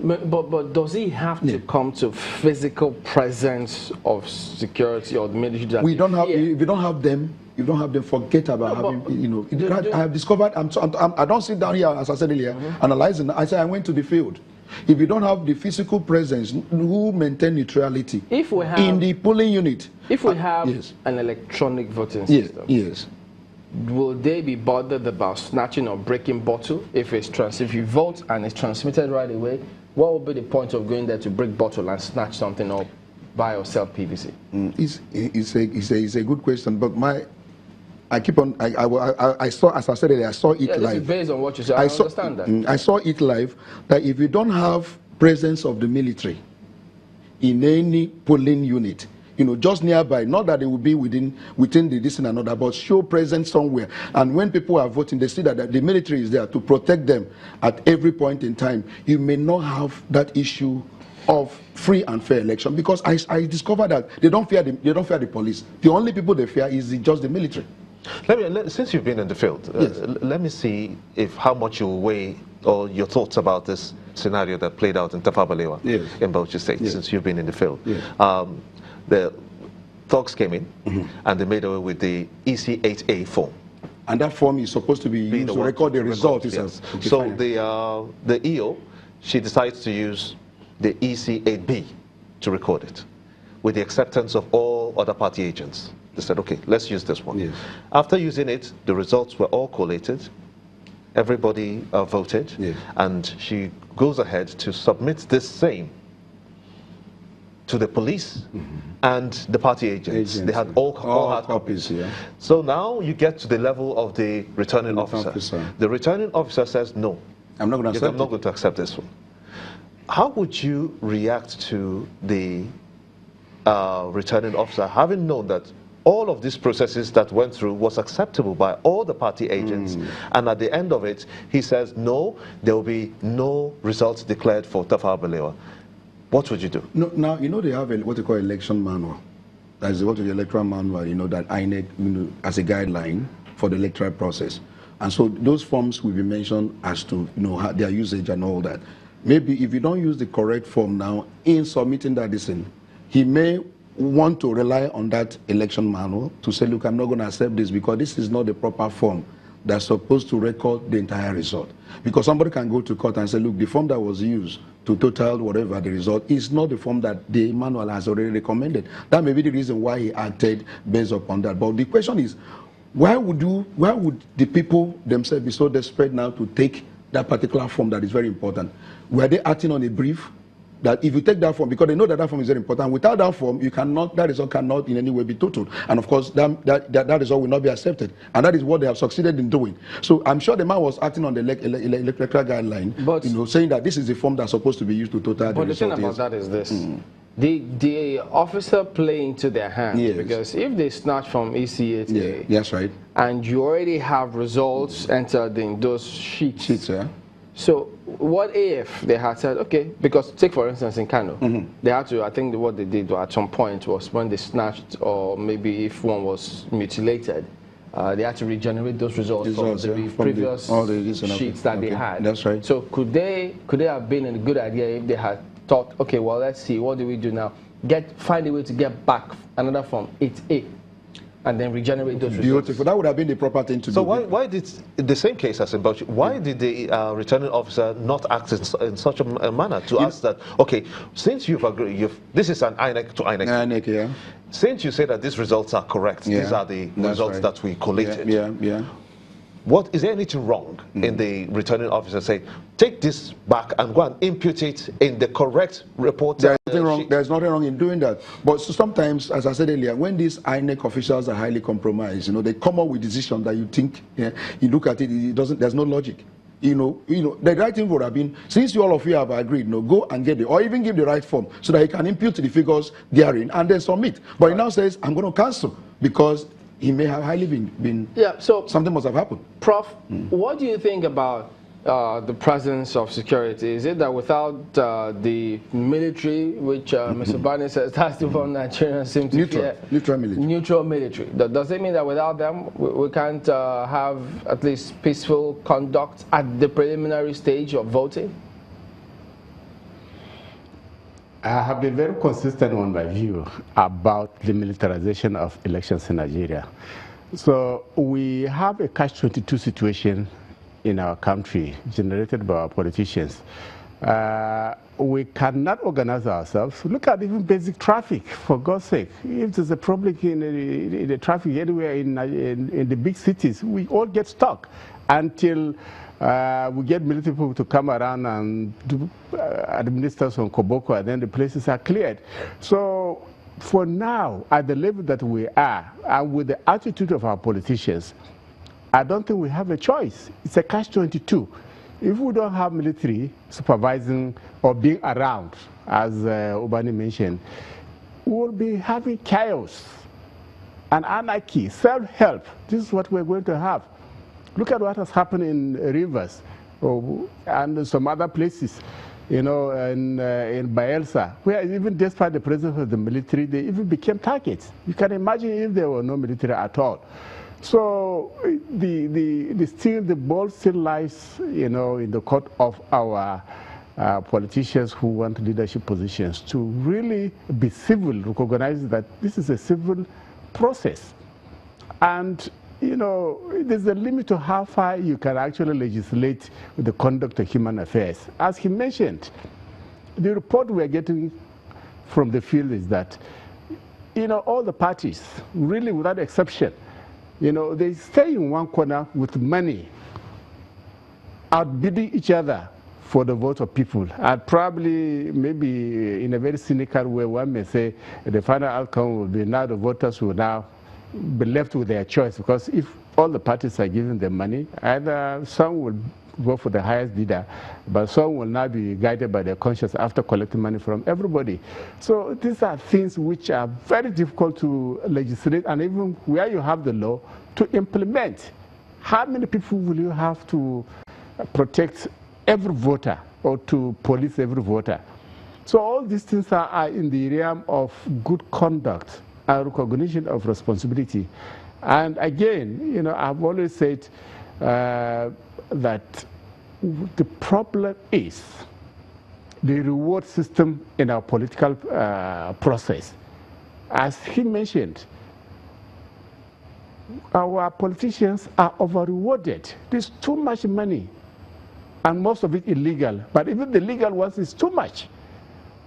But does he have to come to physical presence of security or the military? That We don't have. If you don't have them, forget about having. You know, I have discovered. I don't sit down here, as I said earlier, analyzing. I say I went to the field. If you don't have the physical presence, who maintain neutrality? If we have in the polling unit, if we have an electronic voting system, yes. Will they be bothered about snatching or breaking bottle if if you vote and it's transmitted right away? What would be the point of going there to break bottle and snatch something or buy or sell PVC? It's a good question, but I keep on. I saw, as I said earlier, I saw it live. This is based on what you said. I understand that. I saw it live that if you don't have presence of the military in any polling unit, you know, just nearby, not that they will be within this and another, but show presence somewhere. And when people are voting, they see that the military is there to protect them at every point in time. You may not have that issue of free and fair election, because I discovered that they don't fear the police. The only people they fear is just the military. Since you've been in the field, let me see how much you weigh or your thoughts about this scenario that played out in Tafawa Balewa in Bauchi State. Since you've been in the field. The thugs came in and they made away with the EC8A form. And that form is supposed to be used to record the result. So the EO, she decides to use the EC8B to record it with the acceptance of all other party agents. They said, okay, let's use this one. After using it, the results were all collated. Everybody voted. And she goes ahead to submit this same to the police and the party agents. They had all hard copies. So now you get to the level of the returning officer. The returning officer says, no, I'm not going to accept this one. How would you react to the returning officer, having known that all of these processes that went through was acceptable by all the party agents, and at the end of it, he says, no, there will be no results declared for Tafawa Balewa? What would you do? No, now, you know, they have what they call election manual. That is what is the electoral manual, you know, that INEC, you know, as a guideline for the electoral process. And so those forms will be mentioned as to, you know, their usage and all that. Maybe if you don't use the correct form now in submitting that decision, he may want to rely on that election manual to say, look, I'm not going to accept this because this is not the proper form that's supposed to record the entire result. Because somebody can go to court and say, look, the form that was used to total whatever the result is not the form that the manual has already recommended. That may be the reason why he acted based upon that. But the question is, why would the people themselves be so desperate now to take that particular form that is very important? Were they acting on a brief that if you take that form, because they know that that form is very important, without that form, you cannot, that result cannot in any way be totaled. And of course, that result will not be accepted. And that is what they have succeeded in doing. So I'm sure the man was acting on the electoral guideline, but, you know, saying that this is the form that's supposed to be used to total the result. But the thing about that is this. The officer play into their hands, because if they snatch from ECA, that's right, and you already have results entered in those sheets, so what if they had said, okay, because take for instance in Kano, they had to, I think what they did at some point was when they snatched, or maybe if one was mutilated, they had to regenerate those results from the previous sheets that they had. That's right. So could they have been a good idea if they had thought, okay, well, let's see, what do we do now? Find a way to get back another form, 8A, and then regenerate those results. Beautiful. That would have been the proper thing to do. So why did, in the same case as in Bauchi, why did the returning officer not act in such a manner to ask that, okay, since you've agreed, this is an INEC to INEC. Since you say that these results are correct, these are the results that we collated. What is there anything wrong in the returning officer saying, take this back and go and impute it in the correct report? There's nothing wrong in doing that. But sometimes, as I said earlier, when these INEC officials are highly compromised, you know, they come up with decisions that you think, you look at it, there's no logic. You know, the right thing would have been, since all of you have agreed, go and get it, or even give the right form so that he can impute the figures therein and then submit. But he now says, I'm going to cancel because he may have highly been so something must have happened. Prof, what do you think about the presence of security? Is it that without the military, which Mr. Barney says that's the one Nigerians seem to fear? Neutral military. Does it mean that without them, we can't have at least peaceful conduct at the preliminary stage of voting? I have been very consistent on my view about the militarization of elections in Nigeria. So we have a catch-22 situation in our country generated by our politicians. We cannot organize ourselves. Look at even basic traffic, for God's sake. If there's a problem in the traffic anywhere in the big cities, we all get stuck until we get military people to come around and do, administer some koboko, and then the places are cleared. So for now, at the level that we are, and with the attitude of our politicians, I don't think we have a choice. It's a catch-22. If we don't have military supervising or being around, as Obani mentioned, we will be having chaos and anarchy, self-help. This is what we're going to have. Look at what has happened in Rivers and some other places, you know, in Bayelsa, where even despite the presence of the military, they even became targets. You can imagine if there were no military at all. So the ball still lies, you know, in the court of our politicians who want leadership positions to really be civil, recognize that this is a civil process. And, you know, there's a limit to how far you can actually legislate the conduct of human affairs. As he mentioned, the report we're getting from the field is that, you know, all the parties, really without exception, you know, they stay in one corner with money, outbidding each other for the vote of people. And probably, maybe in a very cynical way, one may say the final outcome will be now the voters will now be left with their choice, because if all the parties are giving them money, either some will vote for the highest bidder, but some will now be guided by their conscience after collecting money from everybody. So these are things which are very difficult to legislate, and even where you have the law, to implement. How many people will you have to protect every voter or to police every voter? So all these things are in the realm of good conduct and recognition of responsibility. And again, you know, I've always said that the problem is the reward system in our political process. As he mentioned, our politicians are over-rewarded. There's too much money, and most of it illegal. But even the legal ones is too much.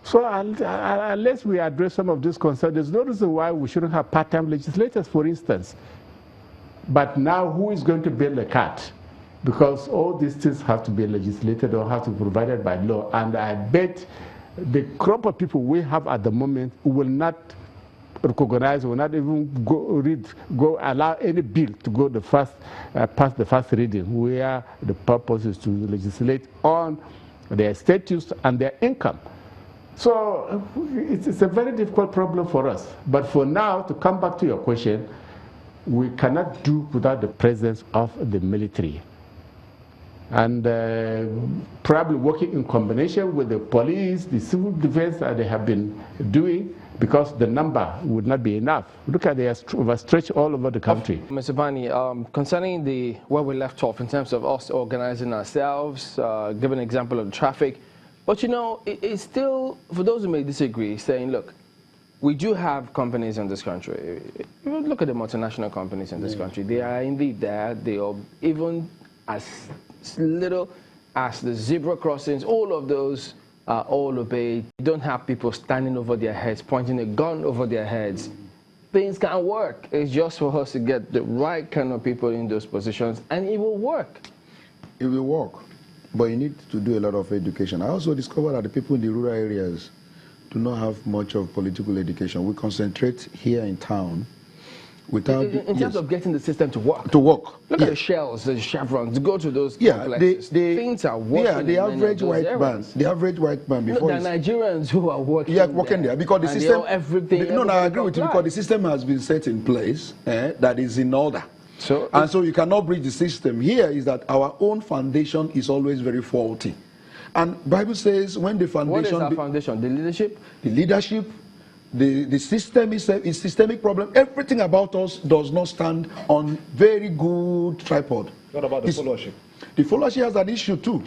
So unless we address some of these concerns, there's no reason why we shouldn't have part-time legislators, for instance. But now, who is going to bail the cat? Because all these things have to be legislated or have to be provided by law. And I bet the crop of people we have at the moment will not recognize, will not even go allow any bill to go past the first reading, where the purpose is to legislate on their status and their income. So it's a very difficult problem for us. But for now, to come back to your question, we cannot do without the presence of the military. And probably working in combination with the police, the civil defense that they have been doing, because the number would not be enough. Look at the overstretch all over the country. Mr. Bani, concerning where we left off in terms of us organizing ourselves, give an example of the traffic. But you know, it's still, for those who may disagree, saying, look, we do have companies in this country. Look at the multinational companies in this country. They are indeed there. They are even as little as the zebra crossings. All of those are all obeyed. You don't have people standing over their heads, pointing a gun over their heads. Things can work. It's just for us to get the right kind of people in those positions, and it will work. It will work, but you need to do a lot of education. I also discovered that the people in the rural areas do not have much of political education. We concentrate here in town without... In terms of getting the system to work. To work. Look at the Shells, the Chevrons, go to those complexes. Things are working. Yeah, the average white man, before... No, the Nigerians who are working working there, because the system... No, I agree with you, because the system has been set in place that is in order. So you cannot breach the system. Here is that our own foundation is always very faulty. And Bible says when the foundation... What is our foundation? The leadership? The leadership, the system is a systemic problem. Everything about us does not stand on very good tripod. What about the followership? The followership has an issue too.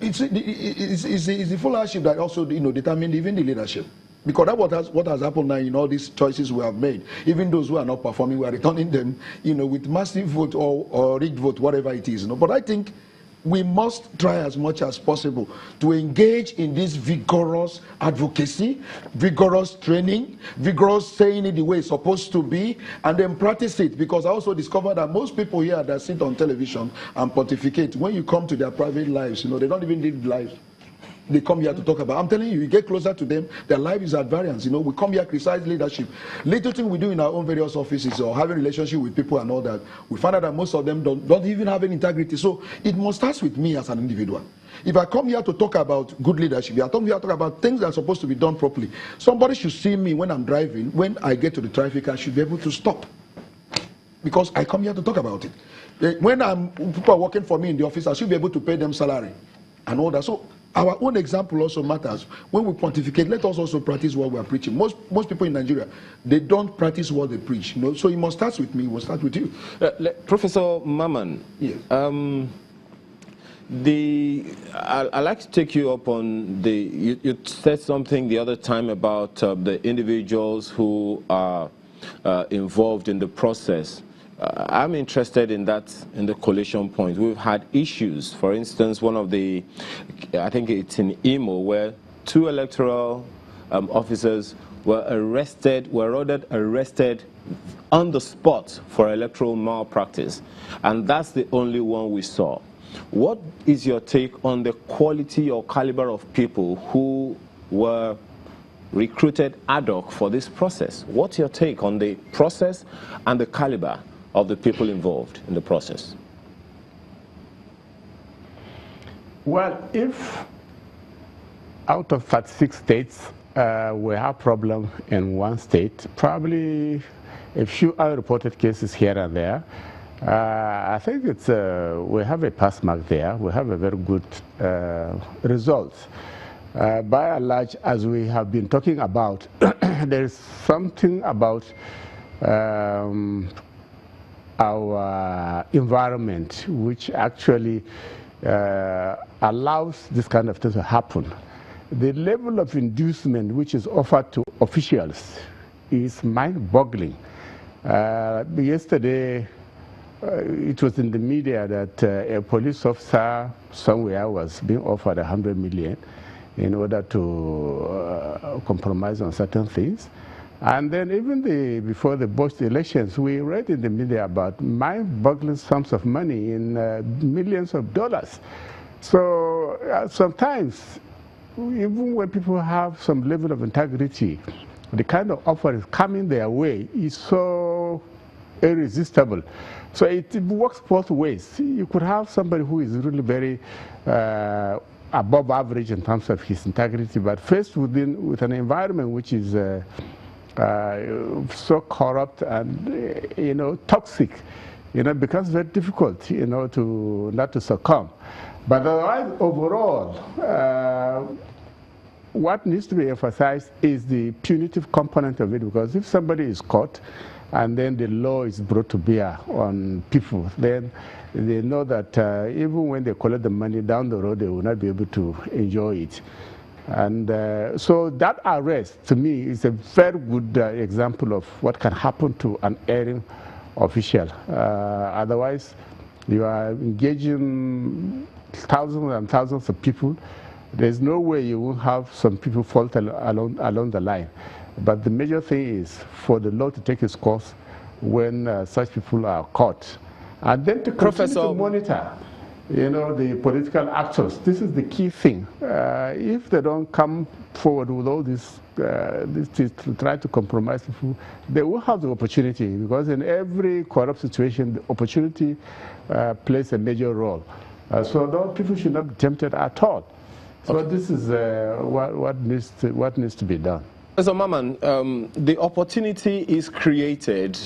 it's the followership that also determines even the leadership. Because that's what has happened now in all these choices we have made. Even those who are not performing, we are returning them, with massive vote or rigged vote, whatever it is. But I think we must try as much as possible to engage in this vigorous advocacy, vigorous training, vigorous saying it the way it's supposed to be, and then practice it. Because I also discovered that most people here that sit on television and pontificate, when you come to their private lives, they don't even live lives they come here to talk about. I'm telling you, you get closer to them, their life is at variance. We come here, criticize leadership. Little thing we do in our own various offices or having relationship with people and all that, we find out that most of them don't even have any integrity. So it must start with me as an individual. If I come here to talk about good leadership, if I come here to talk about things that are supposed to be done properly, somebody should see me when I'm driving. When I get to the traffic, I should be able to stop. Because I come here to talk about it. When people are working for me in the office, I should be able to pay them salary and all that. So our own example also matters. When we pontificate, let us also practice what we are preaching. Most people in Nigeria, they don't practice what they preach. So it must start with me, it must start with you. Professor Maman, yes. I'd like to take you up on you said something the other time about the individuals who are involved in the process. I'm interested in that, in the collation point. We've had issues. For instance, one of the, I think it's in Imo, where 2 electoral officers were ordered arrested on the spot for electoral malpractice. And that's the only one we saw. What is your take on the quality or caliber of people who were recruited ad hoc for this process? What's your take on the process and the caliber of the people involved in the process? Well, if out of 36 states we have problem in one state, probably a few unreported cases here and there, I think it's we have a pass mark there. We have a very good result. By and large, as we have been talking about, there is something about our environment which actually allows this kind of thing to happen. The level of inducement which is offered to officials is mind-boggling. Yesterday, it was in the media that a police officer somewhere was being offered 100 million in order to compromise on certain things. And then even before the Bush elections, we read in the media about mind-boggling sums of money in millions of dollars. So sometimes, even when people have some level of integrity, the kind of offer is coming their way is so irresistible. So it works both ways. You could have somebody who is really very above average in terms of his integrity, but faced with an environment which is so corrupt and toxic, it becomes very difficult, to not to succumb. But otherwise, overall, what needs to be emphasized is the punitive component of it, because if somebody is caught and then the law is brought to bear on people, then they know that even when they collect the money down the road, they will not be able to enjoy it. And so that arrest, to me, is a very good example of what can happen to an erring official. Otherwise, you are engaging thousands and thousands of people. There's no way you won't have some people fault along the line. But the major thing is for the law to take its course when such people are caught. And then to continue to monitor, the political actors. This is the key thing. If they don't come forward with all this to try to compromise people, they will have the opportunity, because in every corrupt situation, the opportunity plays a major role. So those people should not be tempted at all. So okay. This is what needs to be done. So Maman, the opportunity is created,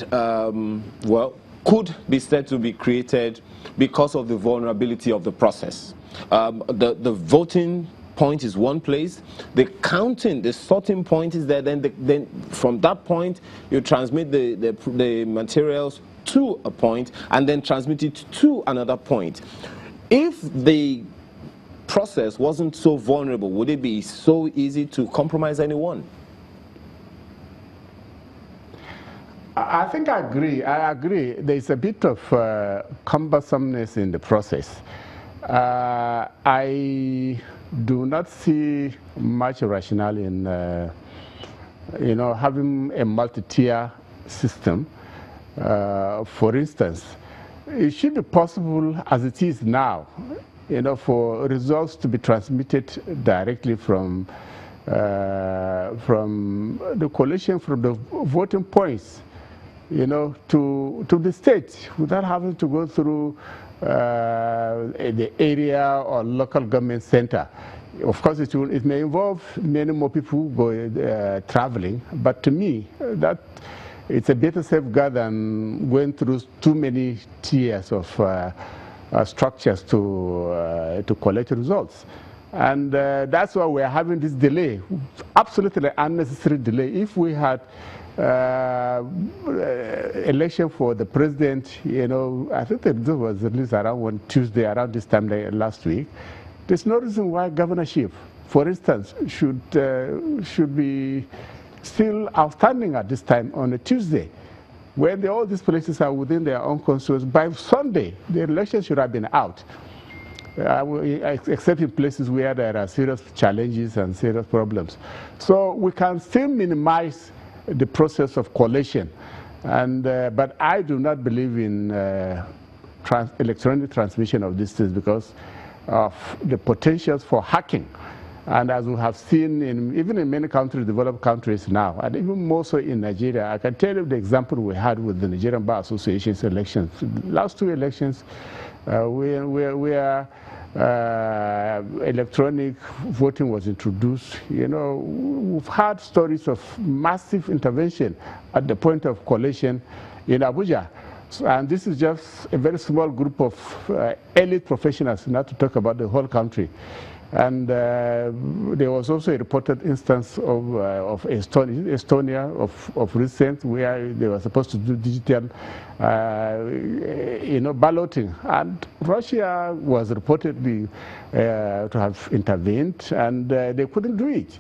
could be said to be created because of the vulnerability of the process. The voting point is one place, the counting, the sorting point is there, then from that point you transmit the materials to a point and then transmit it to another point. If the process wasn't so vulnerable, would it be so easy to compromise anyone? I think I agree. I agree. There's a bit of cumbersomeness in the process. I do not see much rationale in, having a multi-tier system. For instance, it should be possible, as it is now, for results to be transmitted directly from the coalition, from the voting points, to the state without having to go through the area or local government center. Of course, it may involve many more people traveling, but to me, that it's a better safeguard than going through too many tiers of structures to collect results. And that's why we're having this delay, absolutely unnecessary delay. If we had election for the president, I think that this was at least around Tuesday, around this time last week. There's no reason why governorship, for instance, should be still outstanding at this time on a Tuesday, when all these places are within their own constituency. By Sunday, the election should have been out, except in places where there are serious challenges and serious problems. So we can still minimize the process of collation, but I do not believe in electronic transmission of these things because of the potentials for hacking. And as we have seen even in many countries, developed countries now, and even more so in Nigeria, I can tell you the example we had with the Nigerian Bar Association's elections. The last two elections, where electronic voting was introduced, we've had stories of massive intervention at the point of collation in Abuja. And this is just a very small group of elite professionals, not to talk about the whole country. And there was also a reported instance of Estonia of recent, where they were supposed to do digital, balloting, and Russia was reportedly to have intervened, and they couldn't do it.